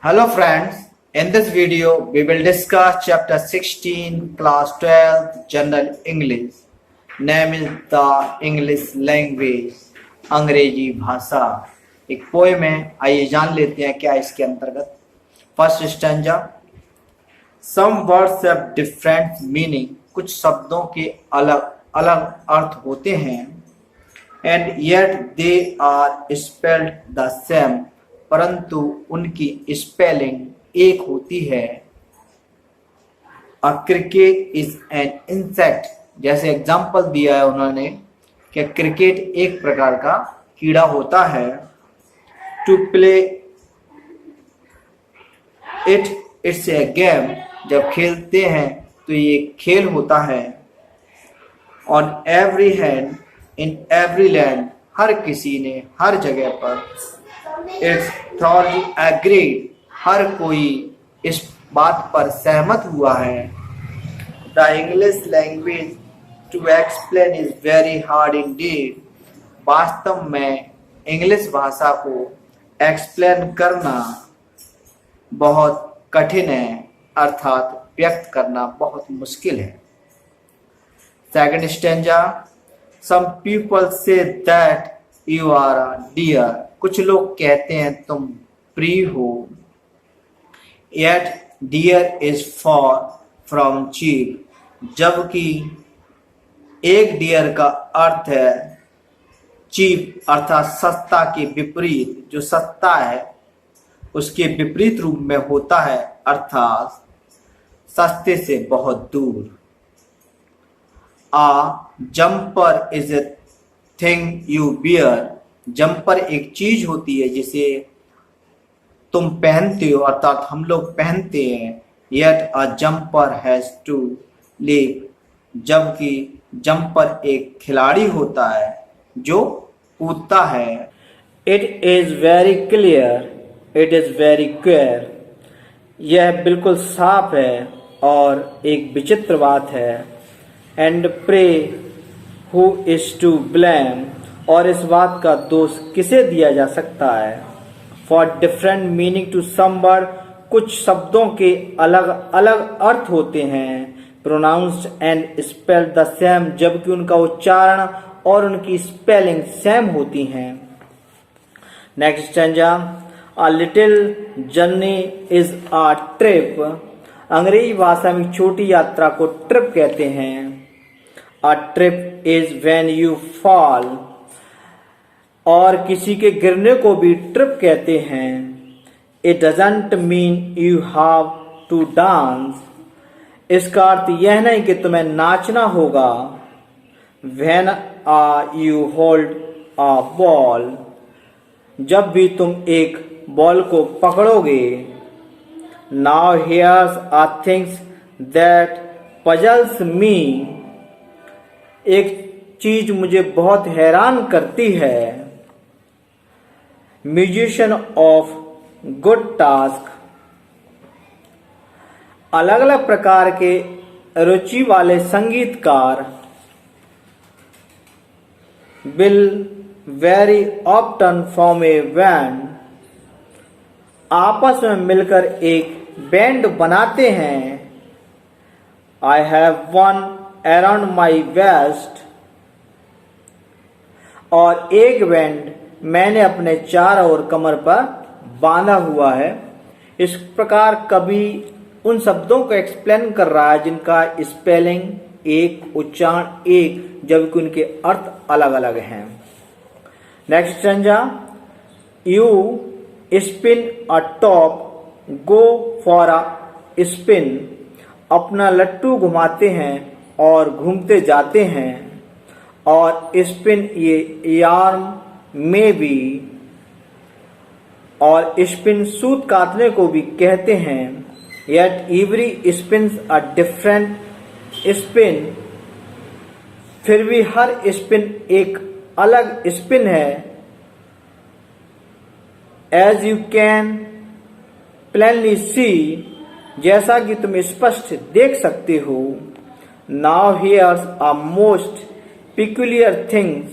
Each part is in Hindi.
Hello friends, in this video we will discuss chapter 16 class 12 general English. Name is the English language. अंग्रेजी भाषा एक पोएम है। आइए जान लेते हैं क्या इसके अंतर्गत। First stanza. Some words have different meaning, कुछ शब्दों के अलग अलग अर्थ होते हैं। And yet they are spelled the same, परंतु उनकी स्पेलिंग एक होती है। A cricket is an insect, जैसे एग्जाम्पल दिया है उन्होंने कि क्रिकेट एक प्रकार का कीड़ा होता है। To play it's a game, जब खेलते हैं तो ये खेल होता है। On every hand in every land, हर किसी ने हर जगह पर। इट्स थॉरली एग्रीड, हर कोई इस बात पर सहमत हुआ है। The English language to explain is very hard indeed, वास्तव में इंग्लिश भाषा को एक्सप्लेन करना बहुत कठिन है, अर्थात व्यक्त करना बहुत मुश्किल है। Second stanza. Some people say that you are a dear, कुछ लोग कहते हैं तुम प्रिय हो। Yet dear is for from cheap, जबकि एक डियर का अर्थ है चीप अर्थात सस्ता के विपरीत। जो सस्ता है उसके विपरीत रूप में होता है, अर्थात सस्ते से बहुत दूर। A jumper is a thing you wear, jumper एक चीज होती है जिसे तुम पहनते हो, अर्थात हम लोग पहनते हैं। Yet a jumper has to leap, जबकि जम्पर एक खिलाड़ी होता है जो कूदता है। It is very clear, it is very clear, यह बिल्कुल साफ है और एक विचित्र बात है। And pray who is to blame, और इस बात का दोष किसे दिया जा सकता है। For different meaning to some word, कुछ शब्दों के अलग अलग अर्थ होते हैं। Pronounced and spelled the same, जबकि उनका उच्चारण और उनकी स्पेलिंग सेम होती हैं। Next stanza. A little journey is a trip, अंग्रेजी भाषा में छोटी यात्रा को ट्रिप कहते हैं। A trip is when you fall, और किसी के गिरने को भी ट्रिप कहते हैं। It doesn't mean you have to dance, इसका अर्थ यह नहीं कि तुम्हें नाचना होगा। When you hold a ball, जब भी तुम एक बॉल को पकड़ोगे। Now here's a things that puzzles me, एक चीज मुझे बहुत हैरान करती है। म्यूजिशियन ऑफ गुड टास्क, अलग अलग प्रकार के रुचि वाले संगीतकार। Will very often form A band, आपस में मिलकर एक बैंड बनाते हैं। I have one around my waste, और एक बैंड मैंने अपने चारों ओर कमर पर बांधा हुआ है। इस प्रकार कवि उन शब्दों को एक्सप्लेन कर रहा है जिनका स्पेलिंग एक, उच्चारण एक, जबकि उनके अर्थ अलग अलग हैं। Next stanza. You spin a top, go for a spin, अपना लट्टू घुमाते हैं और घूमते जाते हैं। और स्पिन ये यार्न में भी, और स्पिन सूत काटने को भी कहते हैं। Yet every spins a different spin, फिर भी हर स्पिन एक अलग स्पिन है। As you can plainly see, जैसा कि तुम स्पष्ट देख सकते हो। Now here's a most peculiar things,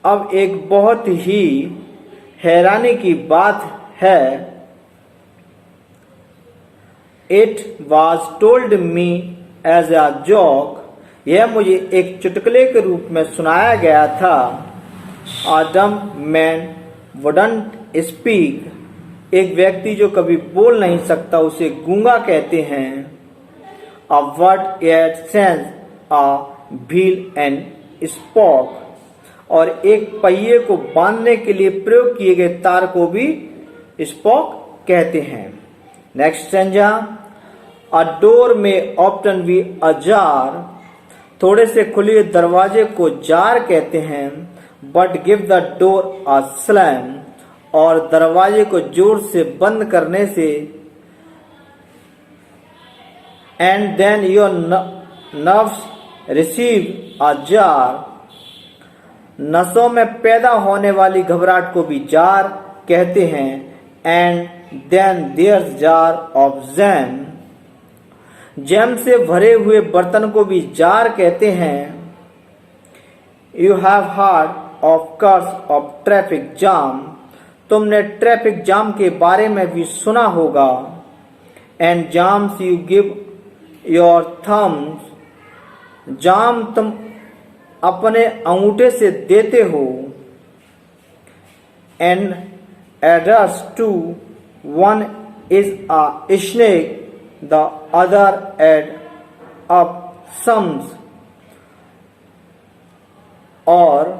अब एक बहुत ही हैरानी की बात है। It was told me as a joke, यह मुझे एक चुटकुले के रूप में सुनाया गया था। अ डम्ब मैन वुडंट स्पीक, एक व्यक्ति जो कभी बोल नहीं सकता उसे गूंगा कहते हैं। A word at sense a wheel and spoke, और एक पहिए को बांधने के लिए प्रयोग किए गए तार को भी स्पोक कहते हैं। नेक्स्ट स्टैंजा, अ डोर में ऑप्टन बी अजार, थोड़े से खुले दरवाजे को जार कहते हैं। But give the door a slam, और दरवाजे को जोर से बंद करने से and then your nerves receive a jar, नसों में पैदा होने वाली घबराहट को भी जार कहते हैं। And then there jar of jam, jam से भरे हुए बर्तन को भी जार कहते हैं। You have heard of curse of traffic jam, तुमने ट्रैफिक जाम के बारे में भी सुना होगा। And jams you give your thumbs, jam तुम अपने अंगूठे से देते हो। And adders too, one is a snake the other add up sums, और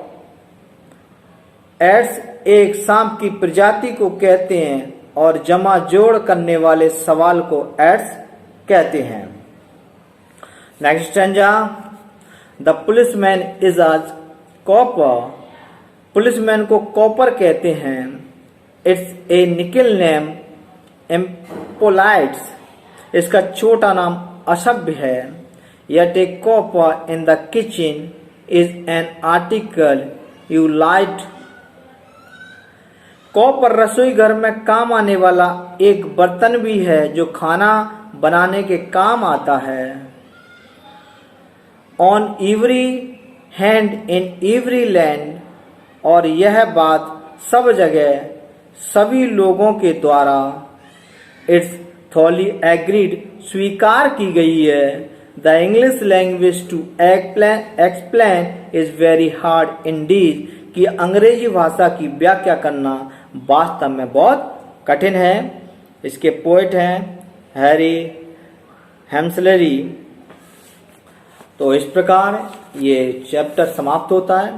एड्स एक सांप की प्रजाति को कहते हैं और जमा जोड़ करने वाले सवाल को एड्स कहते हैं। Next stanza, the policeman is a copper, policeman को कॉपर कहते हैं। इट्स ए निकल नेम इम्पोलाइट्स, इसका छोटा नाम असभ्य है। Yet A copper in the kitchen is an article you light, copper रसोई घर में काम आने वाला एक बर्तन भी है जो खाना बनाने के काम आता है। On every hand in every land, और यह बात सब जगह सभी लोगों के द्वारा इट्स थॉली एग्रीड, स्वीकार की गई है। The English language to explain is very hard indeed, कि अंग्रेजी भाषा की व्याख्या करना वास्तव में बहुत कठिन है। इसके पोएट हैं हैरी हेम्सलेरी। तो इस प्रकार ये चैप्टर समाप्त होता है।